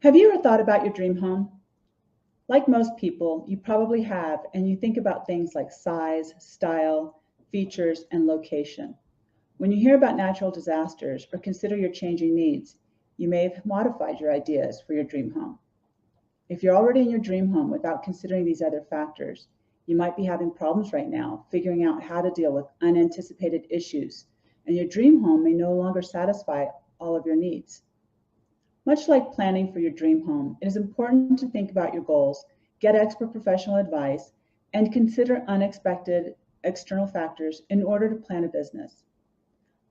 Have you ever thought about your dream home? Like most people, you probably have, and you think about things like size, style, features, and location. When you hear about natural disasters or consider your changing needs, you may have modified your ideas for your dream home. If you're already in your dream home without considering these other factors, you might be having problems right now figuring out how to deal with unanticipated issues, and your dream home may no longer satisfy all of your needs. Much like planning for your dream home, it is important to think about your goals, get expert professional advice, and consider unexpected external factors in order to plan a business.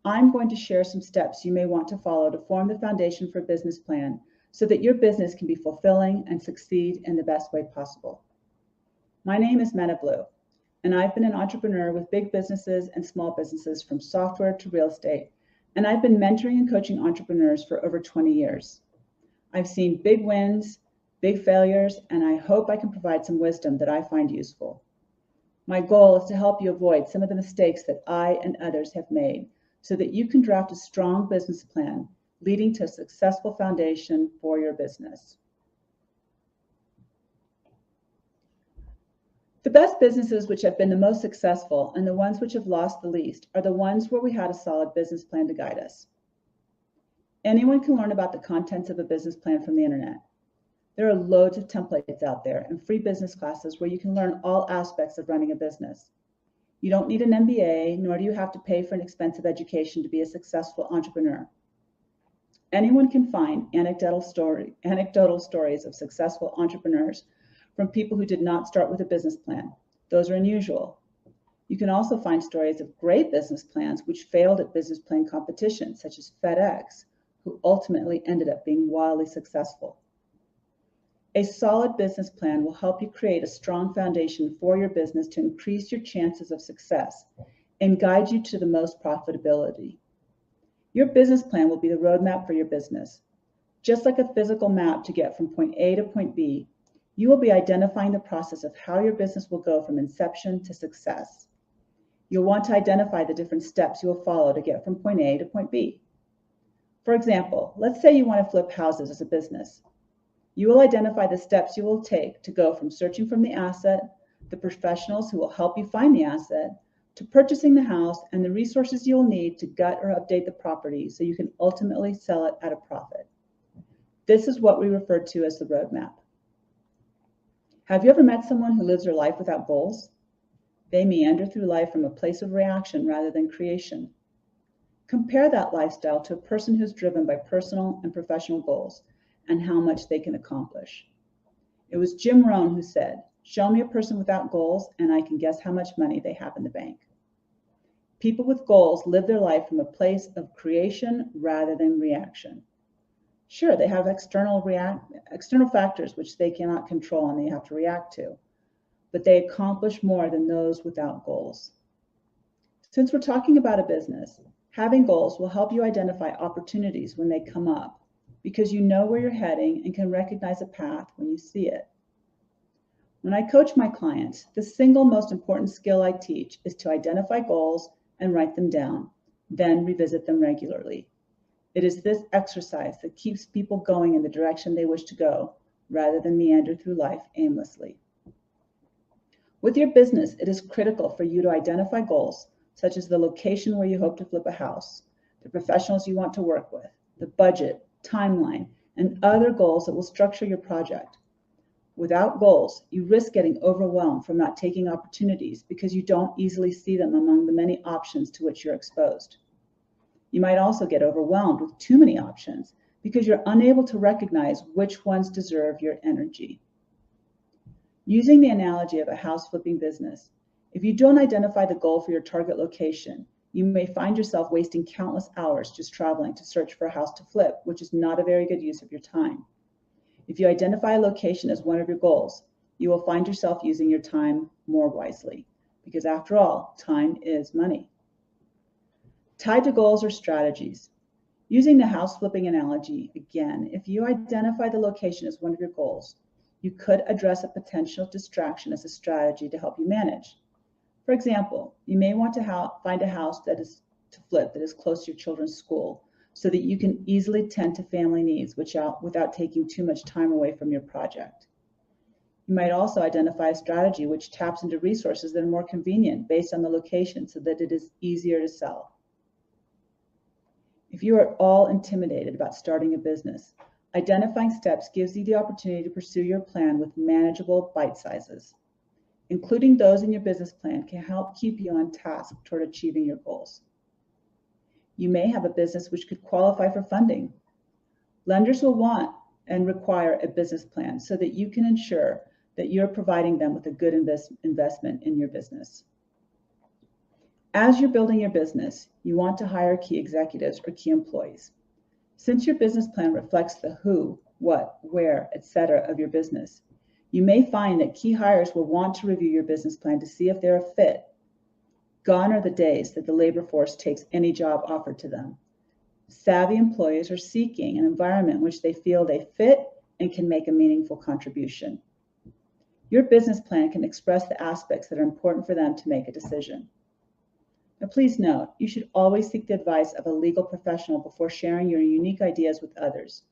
I'm going to share some steps you may want to follow to form the foundation for a business plan so that your business can be fulfilling and succeed in the best way possible. My name is Mena Blue, and I've been an entrepreneur with big businesses and small businesses from software to real estate, and I've been mentoring and coaching entrepreneurs for over 20 years. I've seen big wins, big failures, and I hope I can provide some wisdom that I find useful. My goal is to help you avoid some of the mistakes that I and others have made so that you can draft a strong business plan leading to a successful foundation for your business. The best businesses which have been the most successful and the ones which have lost the least are the ones where we had a solid business plan to guide us. Anyone can learn about the contents of a business plan from the internet. There are loads of templates out there and free business classes where you can learn all aspects of running a business. You don't need an MBA, nor do you have to pay for an expensive education to be a successful entrepreneur. Anyone can find anecdotal stories of successful entrepreneurs from people who did not start with a business plan. Those are unusual. You can also find stories of great business plans which failed at business plan competitions, such as FedEx, who ultimately ended up being wildly successful. A solid business plan will help you create a strong foundation for your business to increase your chances of success and guide you to the most profitability. Your business plan will be the roadmap for your business. Just like a physical map to get from point A to point B, you will be identifying the process of how your business will go from inception to success. You'll want to identify the different steps you will follow to get from point A to point B. For example, let's say you want to flip houses as a business. You will identify the steps you will take to go from searching for the asset, the professionals who will help you find the asset, to purchasing the house and the resources you will need to gut or update the property so you can ultimately sell it at a profit. This is what we refer to as the roadmap. Have you ever met someone who lives their life without goals? They meander through life from a place of reaction rather than creation. Compare that lifestyle to a person who's driven by personal and professional goals and how much they can accomplish. It was Jim Rohn who said, "Show me a person without goals and I can guess how much money they have in the bank." People with goals live their life from a place of creation rather than reaction. Sure, they have external factors which they cannot control and they have to react to, but they accomplish more than those without goals. Since we're talking about a business, having goals will help you identify opportunities when they come up because you know where you're heading and can recognize a path when you see it. When I coach my clients, the single most important skill I teach is to identify goals and write them down, then revisit them regularly. It is this exercise that keeps people going in the direction they wish to go, rather than meander through life aimlessly. With your business, it is critical for you to identify goals, such as the location where you hope to flip a house, the professionals you want to work with, the budget, timeline, and other goals that will structure your project. Without goals, you risk getting overwhelmed from not taking opportunities because you don't easily see them among the many options to which you're exposed. You might also get overwhelmed with too many options because you're unable to recognize which ones deserve your energy. Using the analogy of a house flipping business, if you don't identify the goal for your target location, you may find yourself wasting countless hours just traveling to search for a house to flip, which is not a very good use of your time. If you identify a location as one of your goals, you will find yourself using your time more wisely, because after all, time is money. Tied to goals are strategies. Using the house flipping analogy again, if you identify the location as one of your goals, you could address a potential distraction as a strategy to help you manage. For example, you may want to find a house that is to flip that is close to your children's school, so that you can easily tend to family needs without taking too much time away from your project. You might also identify a strategy which taps into resources that are more convenient based on the location so that it is easier to sell. If you are at all intimidated about starting a business, identifying steps gives you the opportunity to pursue your plan with manageable bite sizes. Including those in your business plan can help keep you on task toward achieving your goals. You may have a business which could qualify for funding. Lenders will want and require a business plan so that you can ensure that you're providing them with a good investment in your business. As you're building your business, you want to hire key executives or key employees. Since your business plan reflects the who, what, where, etc. of your business, you may find that key hires will want to review your business plan to see if they're a fit. Gone are the days that the labor force takes any job offered to them. Savvy employees are seeking an environment in which they feel they fit and can make a meaningful contribution. Your business plan can express the aspects that are important for them to make a decision. Now, please note, you should always seek the advice of a legal professional before sharing your unique ideas with others.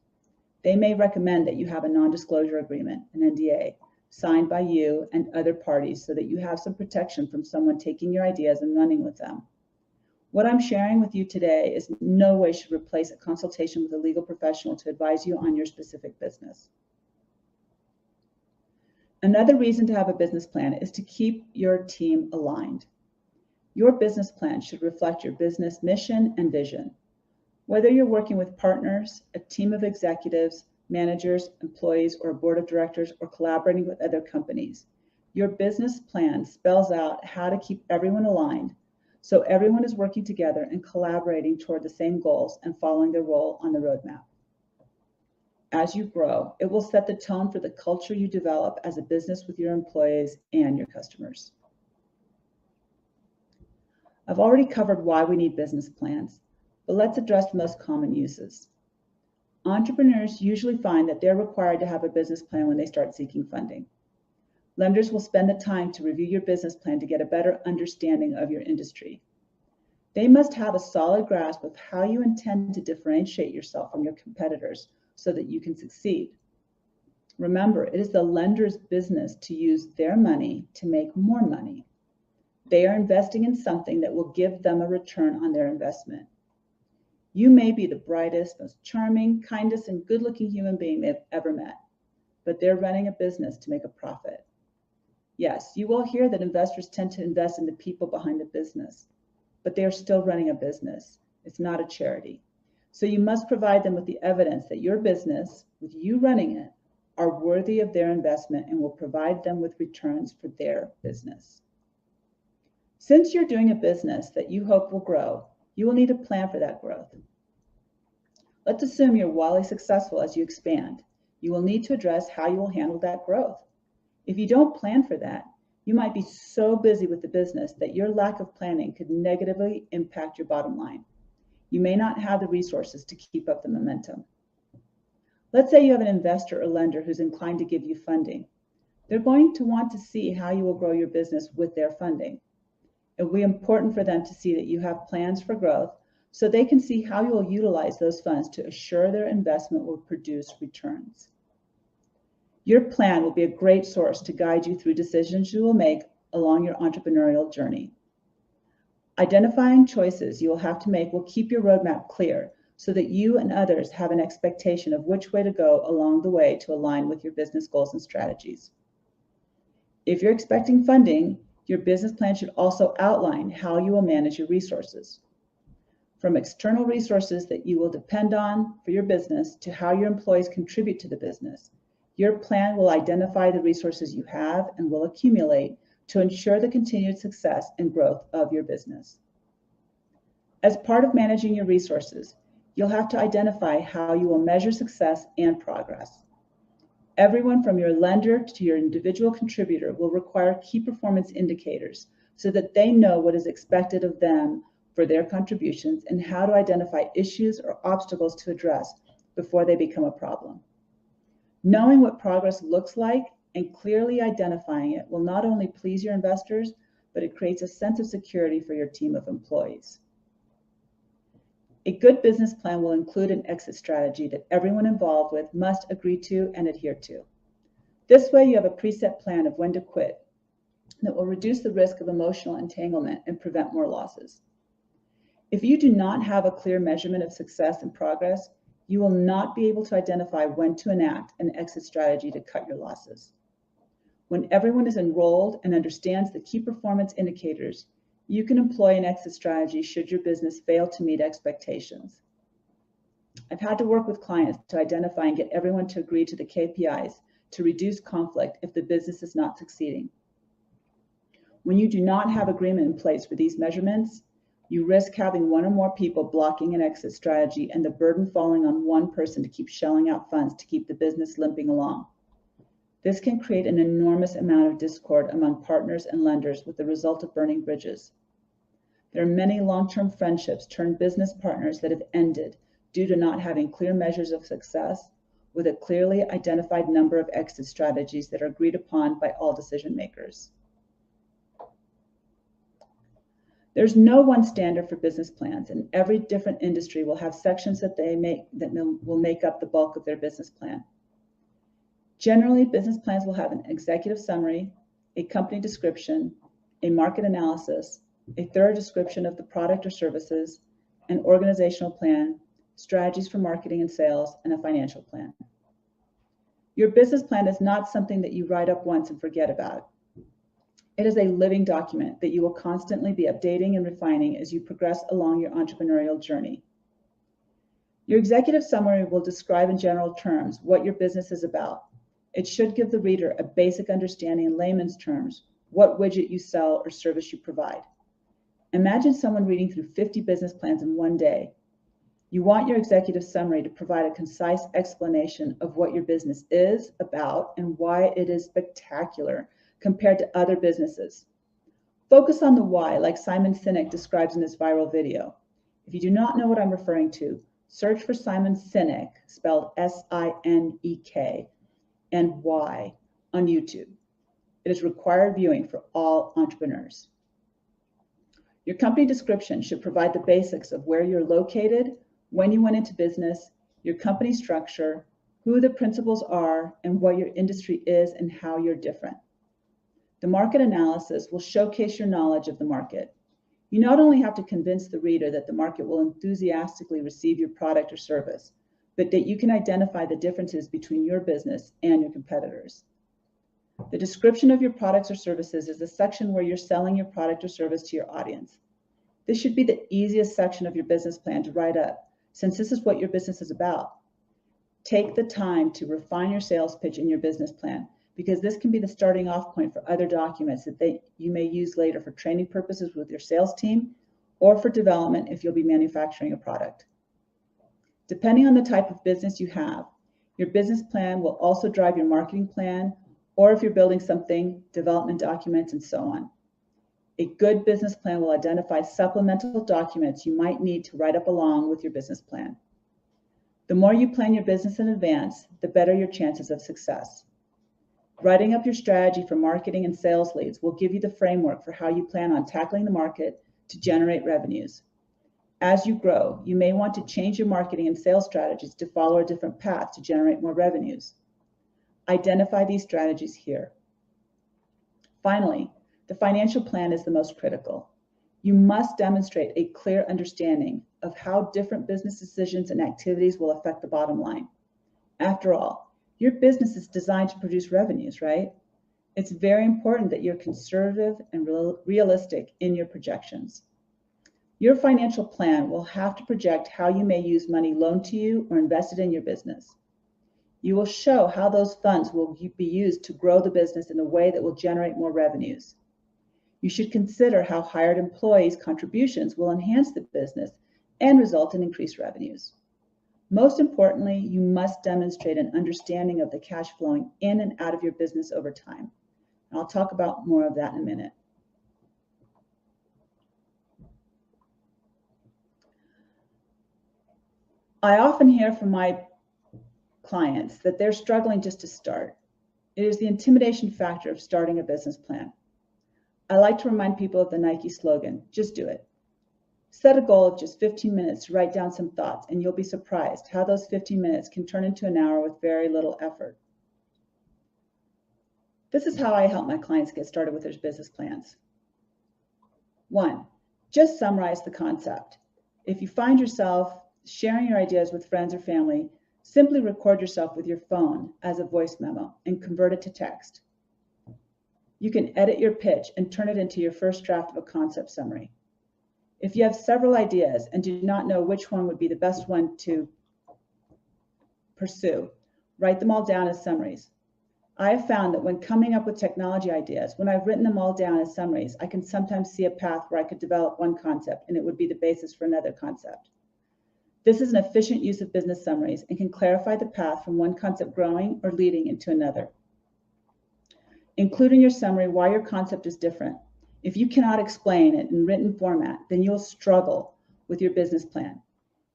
They may recommend that you have a non-disclosure agreement, an NDA, signed by you and other parties so that you have some protection from someone taking your ideas and running with them. What I'm sharing with you today is in no way should replace a consultation with a legal professional to advise you on your specific business. Another reason to have a business plan is to keep your team aligned. Your business plan should reflect your business mission and vision. Whether you're working with partners, a team of executives, managers, employees, or a board of directors, or collaborating with other companies, your business plan spells out how to keep everyone aligned so everyone is working together and collaborating toward the same goals and following their role on the roadmap. As you grow, it will set the tone for the culture you develop as a business with your employees and your customers. I've already covered why we need business plans, but let's address the most common uses. Entrepreneurs usually find that they're required to have a business plan when they start seeking funding. Lenders will spend the time to review your business plan to get a better understanding of your industry. They must have a solid grasp of how you intend to differentiate yourself from your competitors so that you can succeed. Remember, it is the lender's business to use their money to make more money. They are investing in something that will give them a return on their investment. You may be the brightest, most charming, kindest, and good-looking human being they've ever met, but they're running a business to make a profit. Yes, you will hear that investors tend to invest in the people behind the business, but they are still running a business. It's not a charity. So you must provide them with the evidence that your business, with you running it, are worthy of their investment and will provide them with returns for their business. Since you're doing a business that you hope will grow, you will need a plan for that growth. Let's assume you're wildly successful as you expand. You will need to address how you will handle that growth. If you don't plan for that, you might be so busy with the business that your lack of planning could negatively impact your bottom line. You may not have the resources to keep up the momentum. Let's say you have an investor or lender who's inclined to give you funding. They're going to want to see how you will grow your business with their funding. It will be important for them to see that you have plans for growth so they can see how you will utilize those funds to assure their investment will produce returns. Your plan will be a great source to guide you through decisions you will make along your entrepreneurial journey. Identifying choices you will have to make will keep your roadmap clear so that you and others have an expectation of which way to go along the way to align with your business goals and strategies. If you're expecting funding, your business plan should also outline how you will manage your resources. From external resources that you will depend on for your business to how your employees contribute to the business, your plan will identify the resources you have and will accumulate to ensure the continued success and growth of your business. As part of managing your resources, you'll have to identify how you will measure success and progress. Everyone from your lender to your individual contributor will require key performance indicators so that they know what is expected of them for their contributions and how to identify issues or obstacles to address before they become a problem. Knowing what progress looks like and clearly identifying it will not only please your investors, but it creates a sense of security for your team of employees. A good business plan will include an exit strategy that everyone involved with must agree to and adhere to. This way, you have a preset plan of when to quit that will reduce the risk of emotional entanglement and prevent more losses. If you do not have a clear measurement of success and progress, you will not be able to identify when to enact an exit strategy to cut your losses. When everyone is enrolled and understands the key performance indicators, you can employ an exit strategy should your business fail to meet expectations. I've had to work with clients to identify and get everyone to agree to the KPIs to reduce conflict if the business is not succeeding. When you do not have agreement in place for these measurements, you risk having one or more people blocking an exit strategy and the burden falling on one person to keep shelling out funds to keep the business limping along. This can create an enormous amount of discord among partners and lenders with the result of burning bridges. There are many long-term friendships turned business partners that have ended due to not having clear measures of success with a clearly identified number of exit strategies that are agreed upon by all decision makers. There's no one standard for business plans, and every different industry will have sections that will make up the bulk of their business plan. Generally, business plans will have an executive summary, a company description, a market analysis, a thorough description of the product or services, an organizational plan, strategies for marketing and sales, and a financial plan. Your business plan is not something that you write up once and forget about. It is a living document that you will constantly be updating and refining as you progress along your entrepreneurial journey. Your executive summary will describe in general terms what your business is about. It should give the reader a basic understanding in layman's terms what widget you sell or service you provide. Imagine someone reading through 50 business plans in one day. You want your executive summary to provide a concise explanation of what your business is about and why it is spectacular compared to other businesses. Focus on the why, like Simon Sinek describes in his viral video. If you do not know what I'm referring to, search for Simon Sinek, spelled S-I-N-E-K, and why on YouTube. It is required viewing for all entrepreneurs. Your company description should provide the basics of where you're located, when you went into business, your company structure, who the principals are, and what your industry is and how you're different. The market analysis will showcase your knowledge of the market. You not only have to convince the reader that the market will enthusiastically receive your product or service, but that you can identify the differences between your business and your competitors. The description of your products or services is the section where you're selling your product or service to your audience. This should be the easiest section of your business plan to write up, since this is what your business is about. Take the time to refine your sales pitch in your business plan, because this can be the starting off point for other documents that you may use later for training purposes with your sales team or for development if you'll be manufacturing a product. Depending on the type of business you have, your business plan will also drive your marketing plan, or if you're building something, development documents, and so on. A good business plan will identify supplemental documents you might need to write up along with your business plan. The more you plan your business in advance, the better your chances of success. Writing up your strategy for marketing and sales leads will give you the framework for how you plan on tackling the market to generate revenues. As you grow, you may want to change your marketing and sales strategies to follow a different path to generate more revenues. Identify these strategies here. Finally, the financial plan is the most critical. You must demonstrate a clear understanding of how different business decisions and activities will affect the bottom line. After all, your business is designed to produce revenues, right? It's very important that you're conservative and realistic in your projections. Your financial plan will have to project how you may use money loaned to you or invested in your business. You will show how those funds will be used to grow the business in a way that will generate more revenues. You should consider how hired employees' contributions will enhance the business and result in increased revenues. Most importantly, you must demonstrate an understanding of the cash flowing in and out of your business over time. And I'll talk about more of that in a minute. I often hear from my clients that they're struggling just to start. It is the intimidation factor of starting a business plan. I like to remind people of the Nike slogan, just do it. Set a goal of just 15 minutes to write down some thoughts, and you'll be surprised how those 15 minutes can turn into an hour with very little effort. This is how I help my clients get started with their business plans. 1, just summarize the concept. If you find yourself sharing your ideas with friends or family, simply record yourself with your phone as a voice memo and convert it to text. You can edit your pitch and turn it into your first draft of a concept summary. If you have several ideas and do not know which one would be the best one to pursue, write them all down as summaries. I have found that when coming up with technology ideas, when I've written them all down as summaries, I can sometimes see a path where I could develop one concept and it would be the basis for another concept. This is an efficient use of business summaries and can clarify the path from one concept growing or leading into another. Include in your summary why your concept is different. If you cannot explain it in written format, then you'll struggle with your business plan.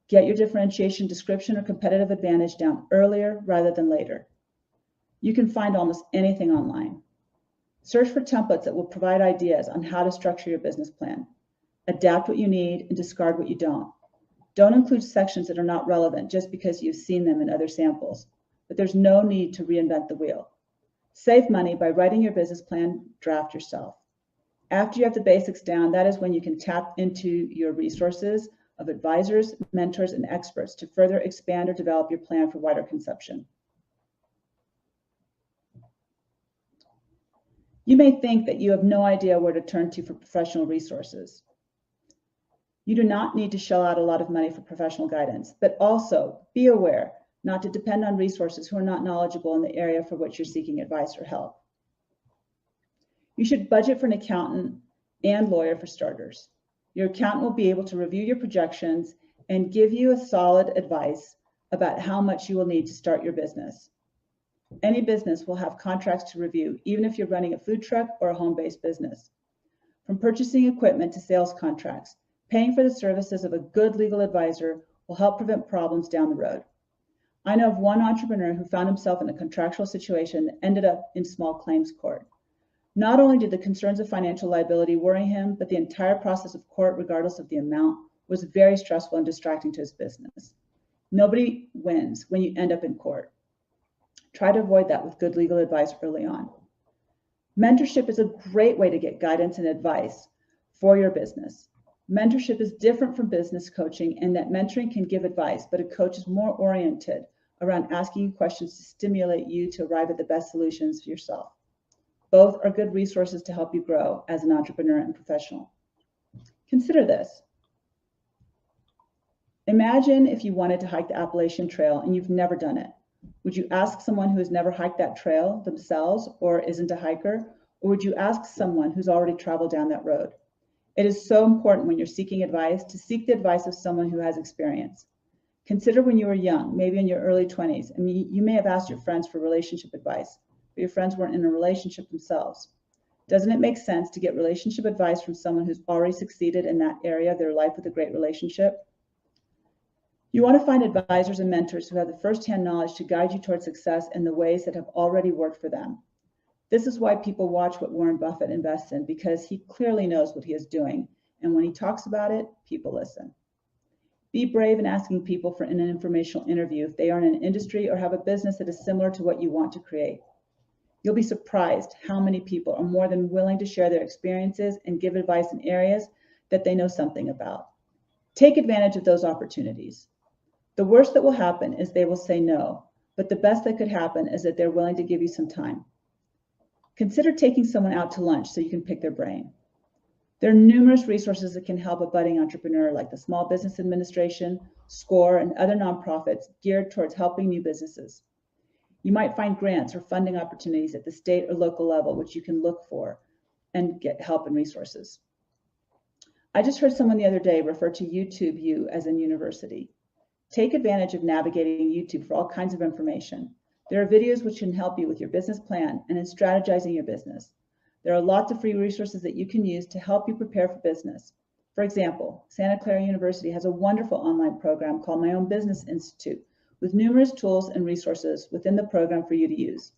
Get your differentiation, description, or competitive advantage down earlier rather than later. You can find almost anything online. Search for templates that will provide ideas on how to structure your business plan. Adapt what you need and discard what you don't. Don't include sections that are not relevant just because you've seen them in other samples, but there's no need to reinvent the wheel. Save money by writing your business plan draft yourself. After you have the basics down, that is when you can tap into your resources of advisors, mentors, and experts to further expand or develop your plan for wider consumption. You may think that you have no idea where to turn to for professional resources. You do not need to shell out a lot of money for professional guidance, but also be aware not to depend on resources who are not knowledgeable in the area for which you're seeking advice or help. You should budget for an accountant and lawyer for starters. Your accountant will be able to review your projections and give you a solid advice about how much you will need to start your business. Any business will have contracts to review, even if you're running a food truck or a home-based business. From purchasing equipment to sales contracts, paying for the services of a good legal advisor will help prevent problems down the road. I know of one entrepreneur who found himself in a contractual situation that ended up in small claims court. Not only did the concerns of financial liability worry him, but the entire process of court, regardless of the amount, was very stressful and distracting to his business. Nobody wins when you end up in court. Try to avoid that with good legal advice early on. Mentorship is a great way to get guidance and advice for your business. Mentorship is different from business coaching in that mentoring can give advice, but a coach is more oriented around asking you questions to stimulate you to arrive at the best solutions for yourself. Both are good resources to help you grow as an entrepreneur and professional. Consider this. Imagine if you wanted to hike the Appalachian Trail and you've never done it. Would you ask someone who has never hiked that trail themselves or isn't a hiker? Or would you ask someone who's already traveled down that road? It is so important when you're seeking advice to seek the advice of someone who has experience. Consider when you were young, maybe in your early 20s, and you may have asked your friends for relationship advice, but your friends weren't in a relationship themselves. Doesn't it make sense to get relationship advice from someone who's already succeeded in that area of their life with a great relationship? You want to find advisors and mentors who have the firsthand knowledge to guide you towards success in the ways that have already worked for them. This is why people watch what Warren Buffett invests in, because he clearly knows what he is doing. And when he talks about it, people listen. Be brave in asking people for an informational interview if they are in an industry or have a business that is similar to what you want to create. You'll be surprised how many people are more than willing to share their experiences and give advice in areas that they know something about. Take advantage of those opportunities. The worst that will happen is they will say no, but the best that could happen is that they're willing to give you some time. Consider taking someone out to lunch so you can pick their brain. There are numerous resources that can help a budding entrepreneur, like the Small Business Administration, SCORE, and other nonprofits geared towards helping new businesses. You might find grants or funding opportunities at the state or local level, which you can look for and get help and resources. I just heard someone the other day refer to YouTube U as in university. Take advantage of navigating YouTube for all kinds of information. There are videos which can help you with your business plan and in strategizing your business. There are lots of free resources that you can use to help you prepare for business. For example, Santa Clara University has a wonderful online program called My Own Business Institute, with numerous tools and resources within the program for you to use.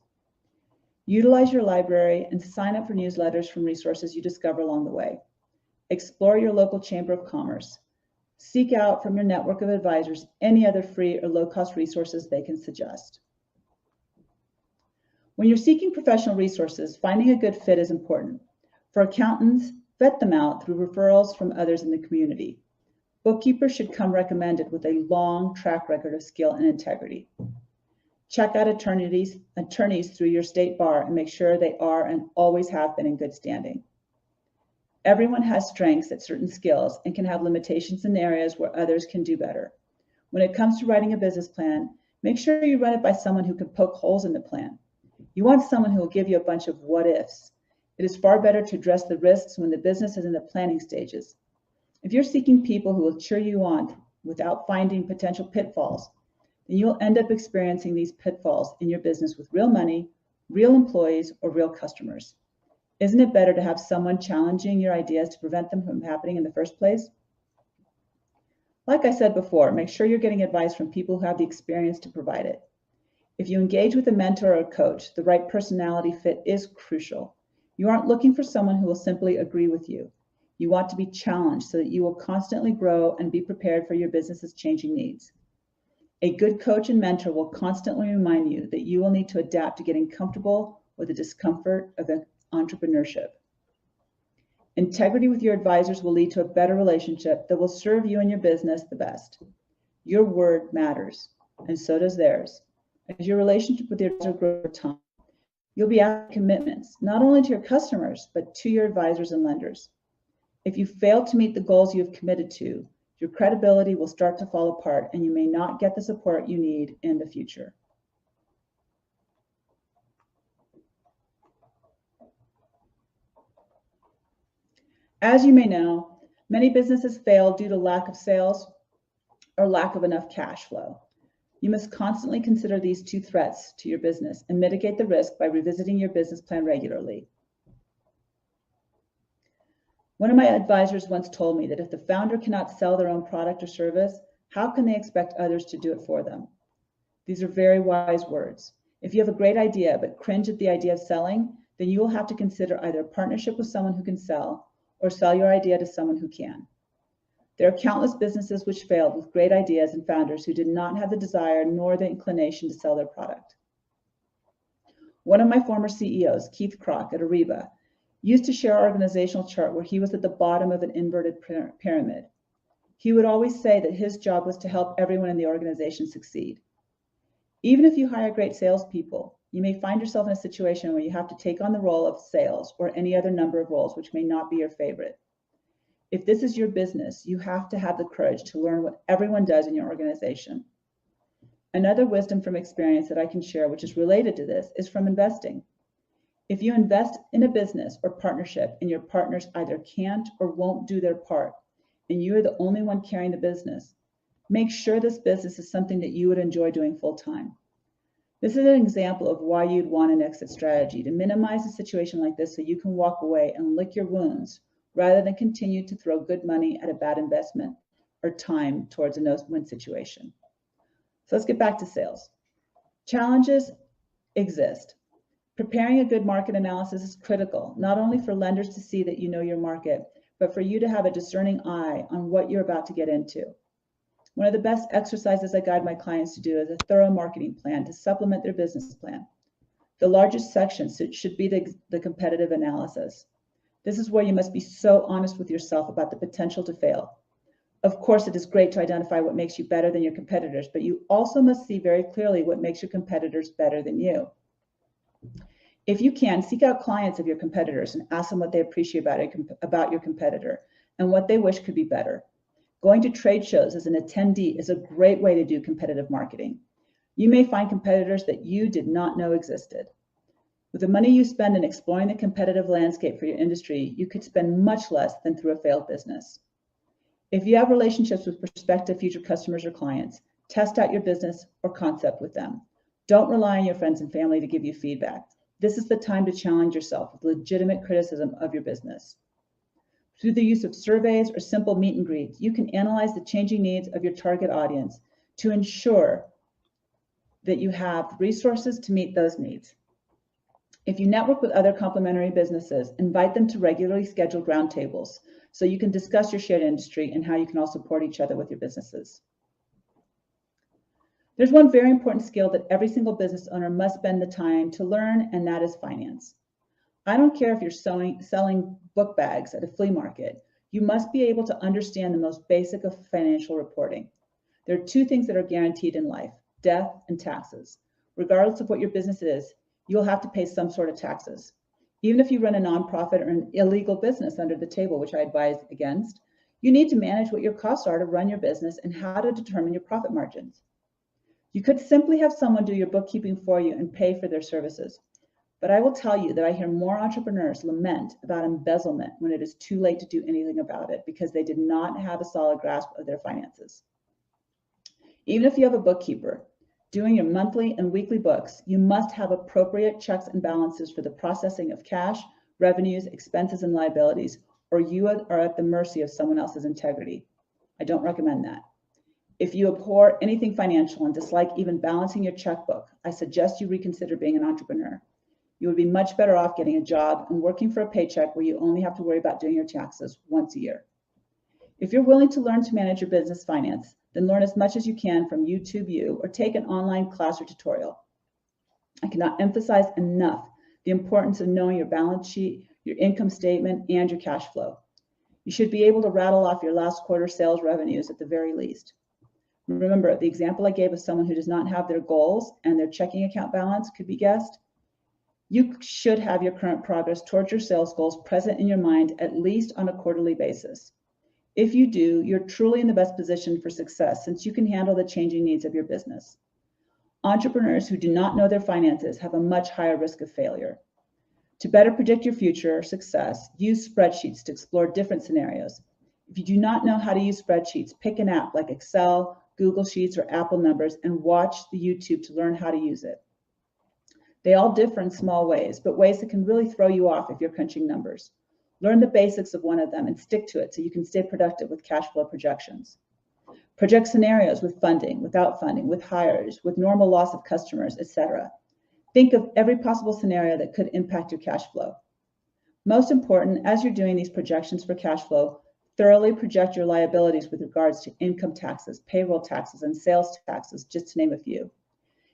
Utilize your library and sign up for newsletters from resources you discover along the way. Explore your local Chamber of Commerce. Seek out from your network of advisors any other free or low-cost resources they can suggest. When you're seeking professional resources, finding a good fit is important. For accountants, vet them out through referrals from others in the community. Bookkeepers should come recommended with a long track record of skill and integrity. Check out attorneys through your state bar and make sure they are and always have been in good standing. Everyone has strengths at certain skills and can have limitations in areas where others can do better. When it comes to writing a business plan, make sure you run it by someone who can poke holes in the plan. You want someone who will give you a bunch of what ifs. It is far better to address the risks when the business is in the planning stages. If you're seeking people who will cheer you on without finding potential pitfalls, then you'll end up experiencing these pitfalls in your business with real money, real employees, or real customers. Isn't it better to have someone challenging your ideas to prevent them from happening in the first place? Like I said before, make sure you're getting advice from people who have the experience to provide it. If you engage with a mentor or a coach, the right personality fit is crucial. You aren't looking for someone who will simply agree with you. You want to be challenged so that you will constantly grow and be prepared for your business's changing needs. A good coach and mentor will constantly remind you that you will need to adapt to getting comfortable with the discomfort of entrepreneurship. Integrity with your advisors will lead to a better relationship that will serve you and your business the best. Your word matters, and so does theirs. As your relationship with your advisor grows over time, you'll be asking commitments, not only to your customers, but to your advisors and lenders. If you fail to meet the goals you have committed to, your credibility will start to fall apart and you may not get the support you need in the future. As you may know, many businesses fail due to lack of sales or lack of enough cash flow. You must constantly consider these two threats to your business and mitigate the risk by revisiting your business plan regularly. One of my advisors once told me that if the founder cannot sell their own product or service, how can they expect others to do it for them? These are very wise words. If you have a great idea but cringe at the idea of selling, then you will have to consider either a partnership with someone who can sell or sell your idea to someone who can. There are countless businesses which failed with great ideas and founders who did not have the desire nor the inclination to sell their product. One of my former CEOs, Keith Kroc at Ariba, used to share our organizational chart where he was at the bottom of an inverted pyramid. He would always say that his job was to help everyone in the organization succeed. Even if you hire great salespeople, you may find yourself in a situation where you have to take on the role of sales or any other number of roles which may not be your favorite. If this is your business, you have to have the courage to learn what everyone does in your organization. Another wisdom from experience that I can share, which is related to this, is from investing. If you invest in a business or partnership and your partners either can't or won't do their part, and you are the only one carrying the business, make sure this business is something that you would enjoy doing full time. This is an example of why you'd want an exit strategy, to minimize a situation like this so you can walk away and lick your wounds rather than continue to throw good money at a bad investment or time towards a no-win situation. So let's get back to sales. Challenges exist. Preparing a good market analysis is critical, not only for lenders to see that you know your market, but for you to have a discerning eye on what you're about to get into. One of the best exercises I guide my clients to do is a thorough marketing plan to supplement their business plan. The largest section should be the competitive analysis. This is where you must be so honest with yourself about the potential to fail. Of course, it is great to identify what makes you better than your competitors, but you also must see very clearly what makes your competitors better than you. If you can, seek out clients of your competitors and ask them what they appreciate about your competitor and what they wish could be better. Going to trade shows as an attendee is a great way to do competitive marketing. You may find competitors that you did not know existed. With the money you spend in exploring the competitive landscape for your industry, you could spend much less than through a failed business. If you have relationships with prospective future customers or clients, test out your business or concept with them. Don't rely on your friends and family to give you feedback. This is the time to challenge yourself with legitimate criticism of your business. Through the use of surveys or simple meet and greets, you can analyze the changing needs of your target audience to ensure that you have resources to meet those needs. If you network with other complementary businesses, invite them to regularly scheduled roundtables so you can discuss your shared industry and how you can all support each other with your businesses. There's one very important skill that every single business owner must spend the time to learn, and that is finance. I don't care if you're selling book bags at a flea market. You must be able to understand the most basic of financial reporting. There are two things that are guaranteed in life: death and taxes. Regardless of what your business is, you'll have to pay some sort of taxes. Even if you run a nonprofit or an illegal business under the table, which I advise against, you need to manage what your costs are to run your business and how to determine your profit margins. You could simply have someone do your bookkeeping for you and pay for their services. But I will tell you that I hear more entrepreneurs lament about embezzlement when it is too late to do anything about it because they did not have a solid grasp of their finances. Even if you have a bookkeeper doing your monthly and weekly books, you must have appropriate checks and balances for the processing of cash, revenues, expenses, and liabilities, or you are at the mercy of someone else's integrity. I don't recommend that. If you abhor anything financial and dislike even balancing your checkbook, I suggest you reconsider being an entrepreneur. You would be much better off getting a job and working for a paycheck where you only have to worry about doing your taxes once a year. If you're willing to learn to manage your business finance, then learn as much as you can from YouTube U or take an online class or tutorial. I cannot emphasize enough the importance of knowing your balance sheet, your income statement, and your cash flow. You should be able to rattle off your last quarter sales revenues at the very least. Remember, the example I gave of someone who does not have their goals and their checking account balance could be guessed. You should have your current progress towards your sales goals present in your mind at least on a quarterly basis. If you do, you're truly in the best position for success since you can handle the changing needs of your business. Entrepreneurs who do not know their finances have a much higher risk of failure. To better predict your future success, use spreadsheets to explore different scenarios. If you do not know how to use spreadsheets, pick an app like Excel, Google Sheets, or Apple Numbers and watch the YouTube to learn how to use it. They all differ in small ways, but ways that can really throw you off if you're crunching numbers. Learn the basics of one of them and stick to it so you can stay productive with cash flow projections. Project scenarios with funding, without funding, with hires, with normal loss of customers, etc. Think of every possible scenario that could impact your cash flow. Most important, as you're doing these projections for cash flow, thoroughly project your liabilities with regards to income taxes, payroll taxes, and sales taxes, just to name a few.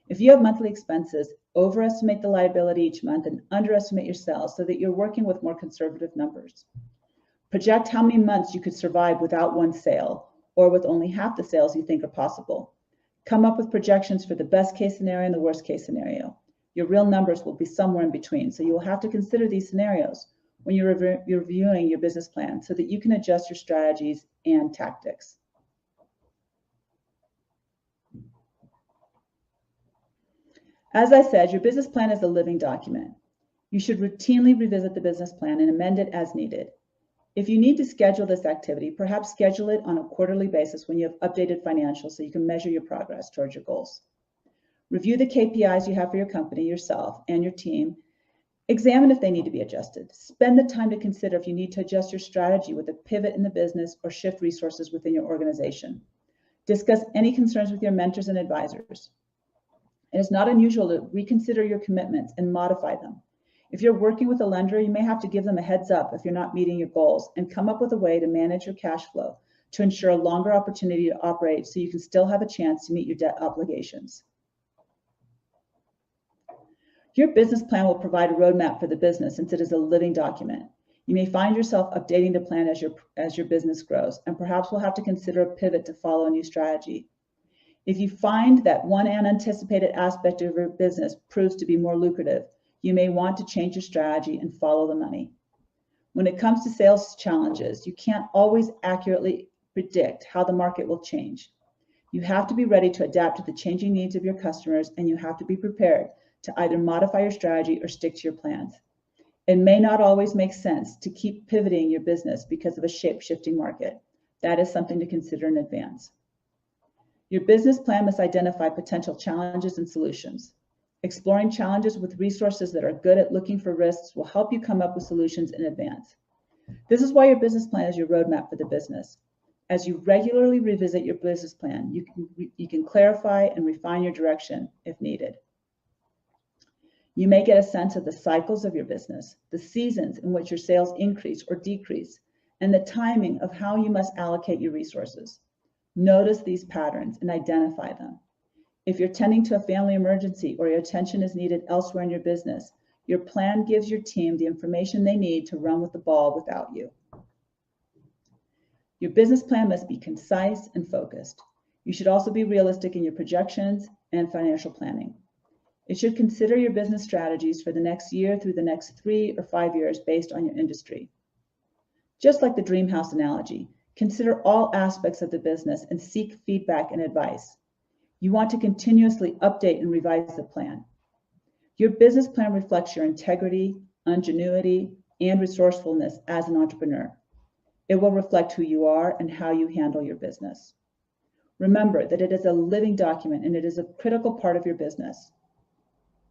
If you have monthly expenses, overestimate the liability each month and underestimate your sales so that you're working with more conservative numbers. Project how many months you could survive without one sale or with only half the sales you think are possible. Come up with projections for the best case scenario and the worst case scenario. Your real numbers will be somewhere in between, so you will have to consider these scenarios when you're reviewing your business plan so that you can adjust your strategies and tactics. As I said, your business plan is a living document. You should routinely revisit the business plan and amend it as needed. If you need to schedule this activity, perhaps schedule it on a quarterly basis when you have updated financials so you can measure your progress towards your goals. Review the KPIs you have for your company, yourself, and your team. Examine if they need to be adjusted. Spend the time to consider if you need to adjust your strategy with a pivot in the business or shift resources within your organization. Discuss any concerns with your mentors and advisors. It is not unusual to reconsider your commitments and modify them. If you're working with a lender, you may have to give them a heads up if you're not meeting your goals and come up with a way to manage your cash flow to ensure a longer opportunity to operate so you can still have a chance to meet your debt obligations. Your business plan will provide a roadmap for the business since it is a living document. You may find yourself updating the plan as your business grows, and perhaps will have to consider a pivot to follow a new strategy. If you find that one unanticipated aspect of your business proves to be more lucrative, you may want to change your strategy and follow the money. When it comes to sales challenges, you can't always accurately predict how the market will change. You have to be ready to adapt to the changing needs of your customers, and you have to be prepared to either modify your strategy or stick to your plans. It may not always make sense to keep pivoting your business because of a shape-shifting market. That is something to consider in advance. Your business plan must identify potential challenges and solutions. Exploring challenges with resources that are good at looking for risks will help you come up with solutions in advance. This is why your business plan is your roadmap for the business. As you regularly revisit your business plan, you can clarify and refine your direction if needed. You may get a sense of the cycles of your business, the seasons in which your sales increase or decrease, and the timing of how you must allocate your resources. Notice these patterns and identify them. If you're tending to a family emergency or your attention is needed elsewhere in your business, your plan gives your team the information they need to run with the ball without you. Your business plan must be concise and focused. You should also be realistic in your projections and financial planning. It should consider your business strategies for the next year through the next 3 or 5 years based on your industry. Just like the dream house analogy, consider all aspects of the business and seek feedback and advice. You want to continuously update and revise the plan. Your business plan reflects your integrity, ingenuity, and resourcefulness as an entrepreneur. It will reflect who you are and how you handle your business. Remember that it is a living document and it is a critical part of your business.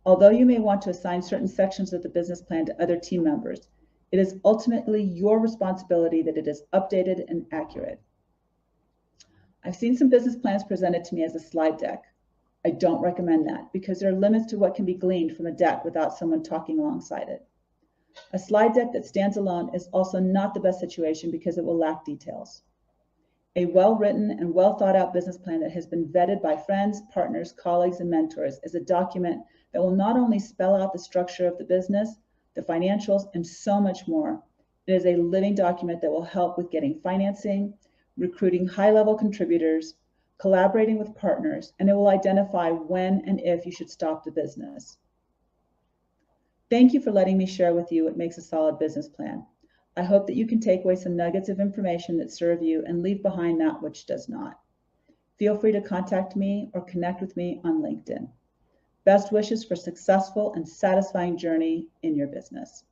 Although you may want to assign certain sections of the business plan to other team members, it is ultimately your responsibility that it is updated and accurate. I've seen some business plans presented to me as a slide deck. I don't recommend that because there are limits to what can be gleaned from a deck without someone talking alongside it. A slide deck that stands alone is also not the best situation because it will lack details. A well-written and well-thought-out business plan that has been vetted by friends, partners, colleagues, and mentors is a document that will not only spell out the structure of the business, the financials, and so much more. It is a living document that will help with getting financing, recruiting high-level contributors, collaborating with partners, and it will identify when and if you should stop the business. Thank you for letting me share with you what makes a solid business plan. I hope that you can take away some nuggets of information that serve you and leave behind that which does not. Feel free to contact me or connect with me on LinkedIn. Best wishes for a successful and satisfying journey in your business.